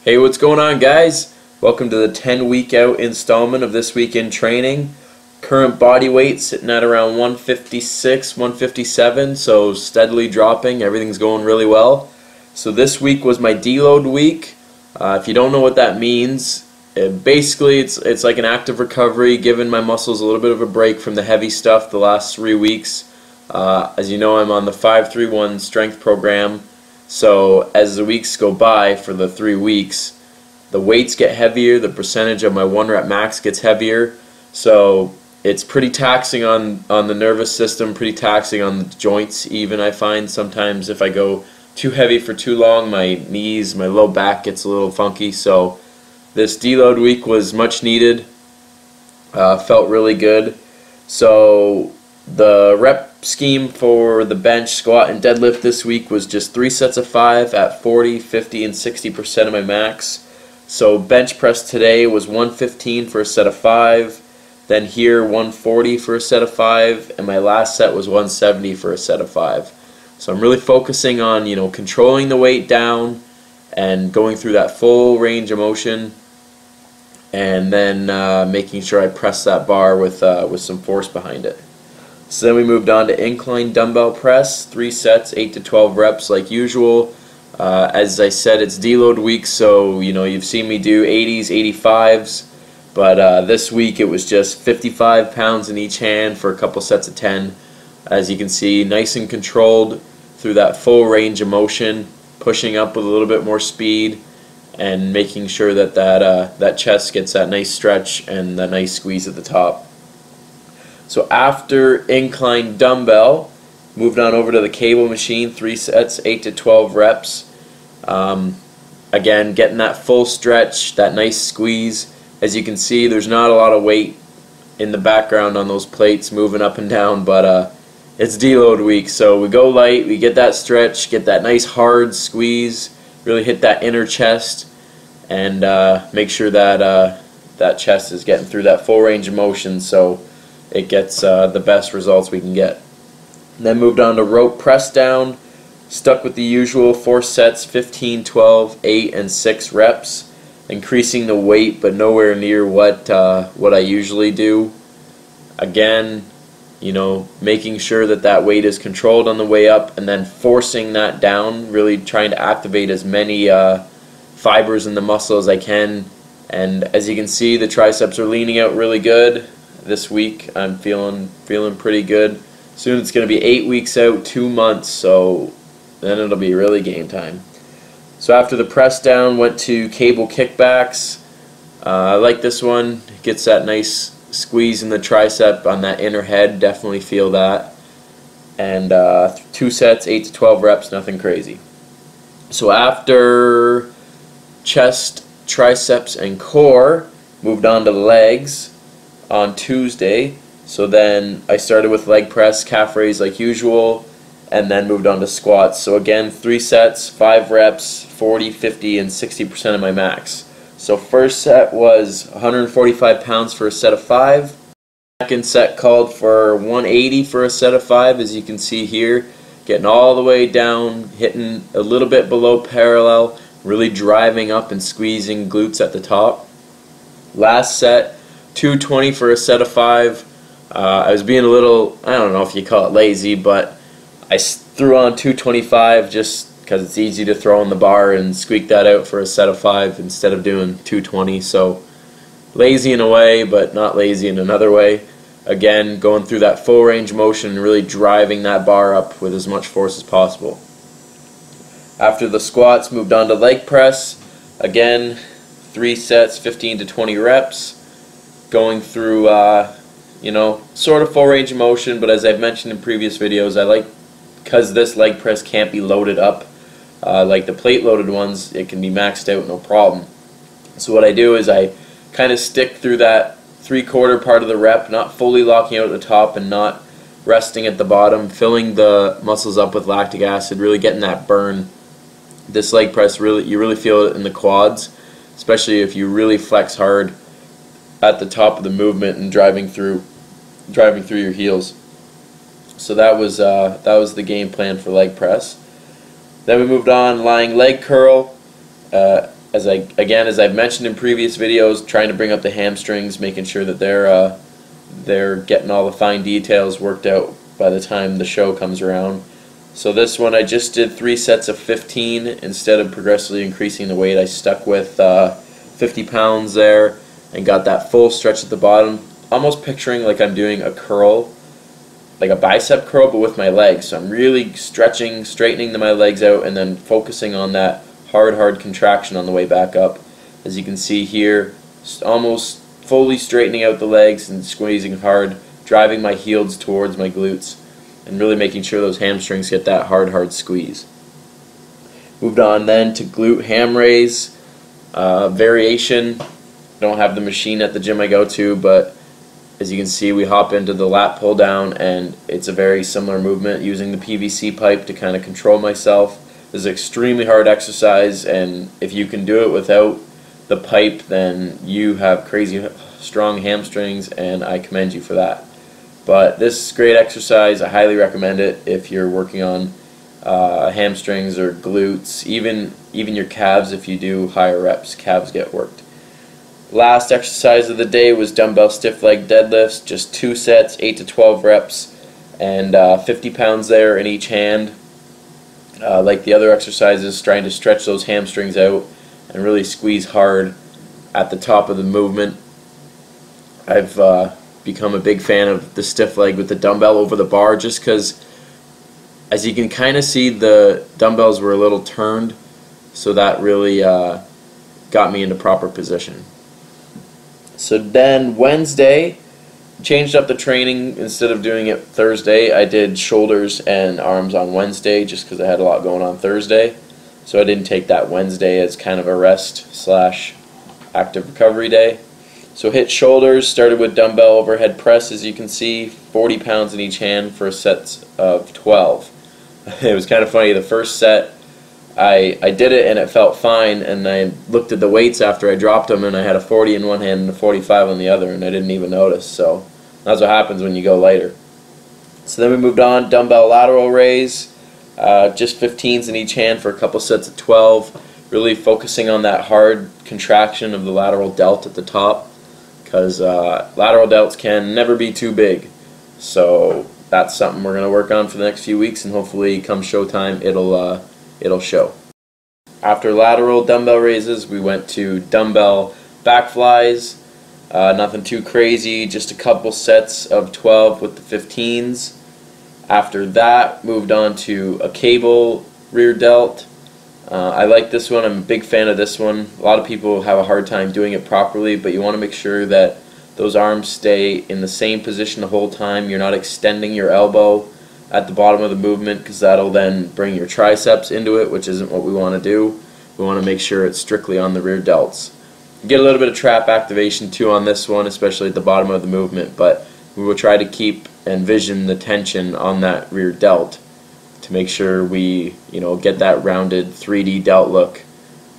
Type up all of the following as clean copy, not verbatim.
Hey, what's going on, guys? Welcome to the 10-week out installment of This Week in Training. Current body weight sitting at around 156, 157, so steadily dropping. Everything's going really well. So this week was my deload week. If you don't know what that means, basically it's like an active recovery, giving my muscles a little bit of a break from the heavy stuff the last 3 weeks. As you know, I'm on the 5-3-1 strength program. So as the weeks go by for the 3 weeks, the weights get heavier, the percentage of my 1 rep max gets heavier. So it's pretty taxing on the nervous system, pretty taxing on the joints even. I find sometimes if I go too heavy for too long, my knees, my low back gets a little funky. So this deload week was much needed. Felt really good. So the rep scheme for the bench, squat, and deadlift this week was just 3 sets of 5 at 40, 50, and 60% of my max. So bench press today was 115 for a set of 5, then here 140 for a set of 5, and my last set was 170 for a set of 5. So I'm really focusing on, controlling the weight down and going through that full range of motion, and then making sure I press that bar with some force behind it. So then we moved on to incline dumbbell press, 3 sets, 8 to 12 reps like usual. As I said, it's deload week, so you've seen me do 80s, 85s, but this week it was just 55 pounds in each hand for a couple sets of 10. As you can see, nice and controlled through that full range of motion, pushing up with a little bit more speed and making sure that that chest gets that nice stretch and that nice squeeze at the top. So after incline dumbbell, moved on over to the cable machine, 3 sets, 8 to 12 reps. Again, getting that full stretch, that nice squeeze. As you can see, there's not a lot of weight in the background on those plates moving up and down, but it's deload week, so we go light, we get that stretch, get that nice hard squeeze, really hit that inner chest, and make sure that that chest is getting through that full range of motion so it gets the best results we can get. Then moved on to rope press down, stuck with the usual 4 sets, 15, 12, 8, and 6 reps, increasing the weight but nowhere near what I usually do. Again, making sure that weight is controlled on the way up and then forcing that down, really trying to activate as many fibers in the muscle as I can. And as you can see, the triceps are leaning out really good. This week I'm feeling pretty good. Soon it's going to be 8 weeks out, 2 months, so then it'll be really game time. So after the press down, went to cable kickbacks. I like this one. It gets that nice squeeze in the tricep on that inner head, definitely feel that. And 2 sets, 8 to 12 reps, nothing crazy. So after chest, triceps, and core, moved on to legs on Tuesday. So then I started with leg press, calf raise like usual, and then moved on to squats. So again, 3 sets, 5 reps, 40, 50, and 60% of my max. So first set was 145 pounds for a set of 5. Second set called for 180 for a set of 5, as you can see here. Getting all the way down, hitting a little bit below parallel, really driving up and squeezing glutes at the top. Last set, 220 for a set of 5. I was being a little, I don't know if you call it lazy, but I threw on 225 just because it's easy to throw on the bar and squeak that out for a set of 5 instead of doing 220. So lazy in a way, but not lazy in another way. Again, going through that full range motion and really driving that bar up with as much force as possible. After the squats, moved on to leg press. Again, 3 sets, 15 to 20 reps. Going through, sort of full range of motion, but as I've mentioned in previous videos, I like, because this leg press can't be loaded up like the plate loaded ones, it can be maxed out no problem. So what I do is I kind of stick through that 3/4 part of the rep, not fully locking out at the top and not resting at the bottom, filling the muscles up with lactic acid, really getting that burn. This leg press, you really feel it in the quads, especially if you really flex hard at the top of the movement and driving through your heels. So that was the game plan for leg press. Then we moved on, lying leg curl. as I've mentioned in previous videos, trying to bring up the hamstrings, making sure that they're getting all the fine details worked out by the time the show comes around. So this one I just did 3 sets of 15 instead of progressively increasing the weight. I stuck with 50 pounds there and got that full stretch at the bottom, almost picturing like I'm doing a curl, like a bicep curl, but with my legs. So I'm really stretching, straightening my legs out, and then focusing on that hard contraction on the way back up. As you can see here, almost fully straightening out the legs and squeezing hard, driving my heels towards my glutes, and really making sure those hamstrings get that hard squeeze. Moved on then to glute ham raise variation. Don't have the machine at the gym I go to, but as you can see, we hop into the lat pull down, and it's a very similar movement using the PVC pipe to kind of control myself. This is an extremely hard exercise, and if you can do it without the pipe, then you have crazy strong hamstrings, and I commend you for that. But this is great exercise. I highly recommend it if you're working on hamstrings or glutes, even your calves. If you do higher reps, calves get worked. Last exercise of the day was dumbbell stiff leg deadlifts, just 2 sets, 8 to 12 reps, and 50 pounds there in each hand. Like the other exercises, trying to stretch those hamstrings out and really squeeze hard at the top of the movement. I've become a big fan of the stiff leg with the dumbbell over the bar, just because, as you can kind of see, the dumbbells were a little turned, so that really got me into proper position. So then Wednesday, changed up the training. Instead of doing it Thursday, I did shoulders and arms on Wednesday, just because I had a lot going on Thursday. So I didn't take that Wednesday as kind of a rest / active recovery day. So hit shoulders, started with dumbbell overhead press, as you can see, 40 pounds in each hand for a set of 12. It was kind of funny, the first set I did it and it felt fine, and I looked at the weights after I dropped them and I had a 40 in one hand and a 45 on the other, and I didn't even notice. So that's what happens when you go lighter. So then we moved on, dumbbell lateral raise, just 15s in each hand for a couple sets of 12, really focusing on that hard contraction of the lateral delt at the top, because lateral delts can never be too big. So that's something we're going to work on for the next few weeks, and hopefully come showtime it'll show. After lateral dumbbell raises, we went to dumbbell back flies. Nothing too crazy, just a couple sets of 12 with the 15s. After that, moved on to a cable rear delt. I like this one. I'm a big fan of this one. A lot of people have a hard time doing it properly, but you want to make sure that those arms stay in the same position the whole time. You're not extending your elbow at the bottom of the movement, because that'll then bring your triceps into it, which isn't what we want to do. We want to make sure it's strictly on the rear delts. You get a little bit of trap activation too on this one, especially at the bottom of the movement, but we will try to keep and vision the tension on that rear delt to make sure we get that rounded 3D delt look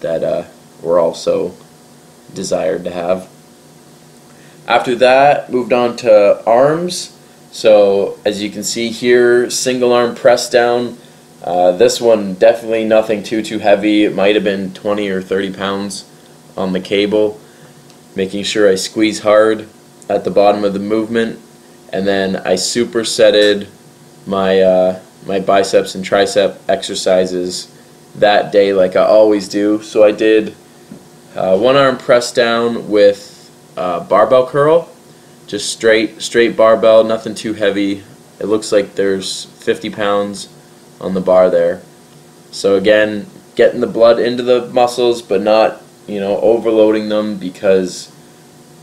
that we're also desired to have. After that, moved on to arms. So as you can see here, single arm press down. This one definitely nothing too heavy. It might have been 20 or 30 pounds on the cable, making sure I squeeze hard at the bottom of the movement, and then I supersetted my my biceps and tricep exercises that day like I always do. So I did one arm press down with barbell curl, just straight barbell, nothing too heavy. It looks like there's 50 pounds on the bar there. So again, getting the blood into the muscles, but not overloading them, because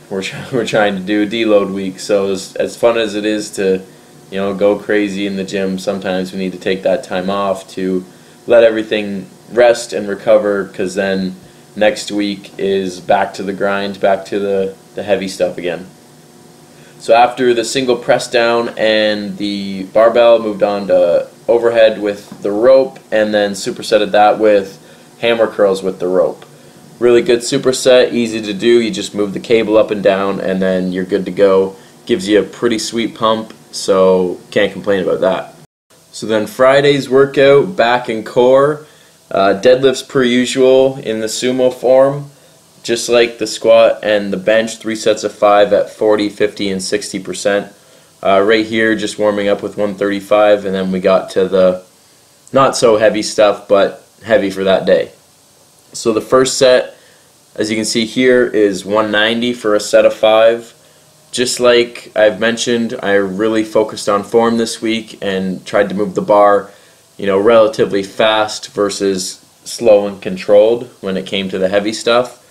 we're trying to do deload week. So as fun as it is to go crazy in the gym, sometimes we need to take that time off to let everything rest and recover, because then next week is back to the grind, back to the heavy stuff again. So after the single press down and the barbell, moved on to overhead with the rope, and then supersetted that with hammer curls with the rope. Really good superset, easy to do. You just move the cable up and down, and then you're good to go. Gives you a pretty sweet pump, so can't complain about that. So then Friday's workout, back and core. Deadlifts per usual in the sumo form, just like the squat and the bench, 3 sets of 5 at 40, 50, and 60%. Right here, just warming up with 135, and then we got to the not so heavy stuff, but heavy for that day. So the first set, as you can see here, is 190 for a set of 5. Just like I've mentioned, I really focused on form this week and tried to move the bar, relatively fast versus slow and controlled when it came to the heavy stuff.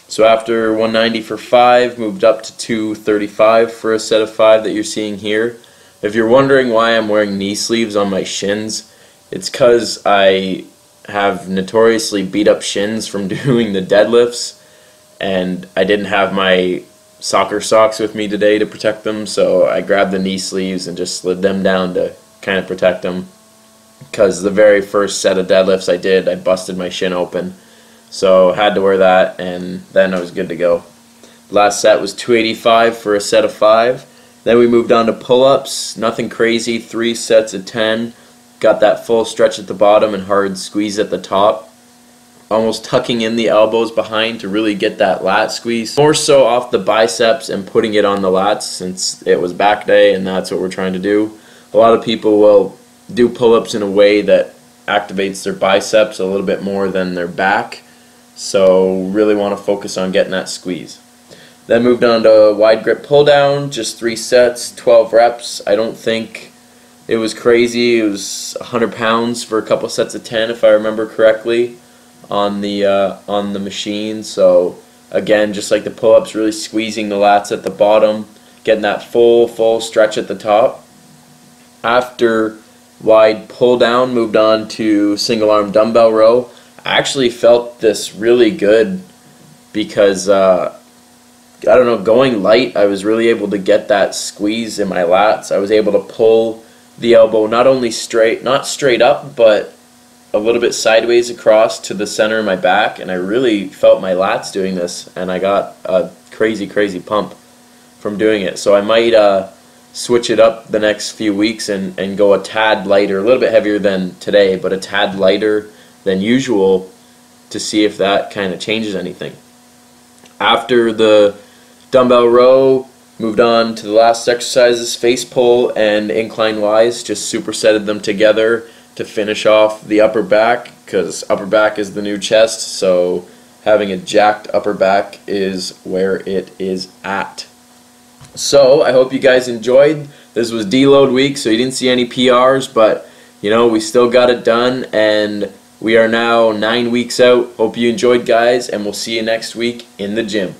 So after 190 for 5, moved up to 235 for a set of 5 that you're seeing here. If you're wondering why I'm wearing knee sleeves on my shins, it's because I have notoriously beat up shins from doing the deadlifts, and I didn't have my soccer socks with me today to protect them, so I grabbed the knee sleeves and just slid them down to kind of protect them, because the very first set of deadlifts I did, I busted my shin open. So had to wear that, and then I was good to go. Last set was 285 for a set of 5. Then we moved on to pull-ups. Nothing crazy, 3 sets of 10. Got that full stretch at the bottom and hard squeeze at the top. Almost tucking in the elbows behind to really get that lat squeeze. More so off the biceps and putting it on the lats, since it was back day and that's what we're trying to do. A lot of people will do pull-ups in a way that activates their biceps a little bit more than their back. So really want to focus on getting that squeeze. Then moved on to wide grip pull down, just 3 sets, 12 reps. I don't think it was crazy. It was 100 pounds for a couple sets of 10 if I remember correctly on the machine. So again, just like the pull-ups, really squeezing the lats at the bottom, getting that full stretch at the top. After wide pull down, moved on to single arm dumbbell row. I actually felt this really good because I don't know, going light, I was really able to get that squeeze in my lats. I was able to pull the elbow not only not straight up, but a little bit sideways across to the center of my back, and I really felt my lats doing this, and I got a crazy pump from doing it. So I might switch it up the next few weeks and go a tad lighter, a little bit heavier than today, but a tad lighter than usual to see if that kind of changes anything. After the dumbbell row, moved on to the last exercises, face pull and incline Ys, just supersetted them together to finish off the upper back, because upper back is the new chest, so having a jacked upper back is where it is at. So I hope you guys enjoyed. This was deload week, so you didn't see any PRs, but we still got it done, and we are now 9 weeks out. Hope you enjoyed, guys, and we'll see you next week in the gym.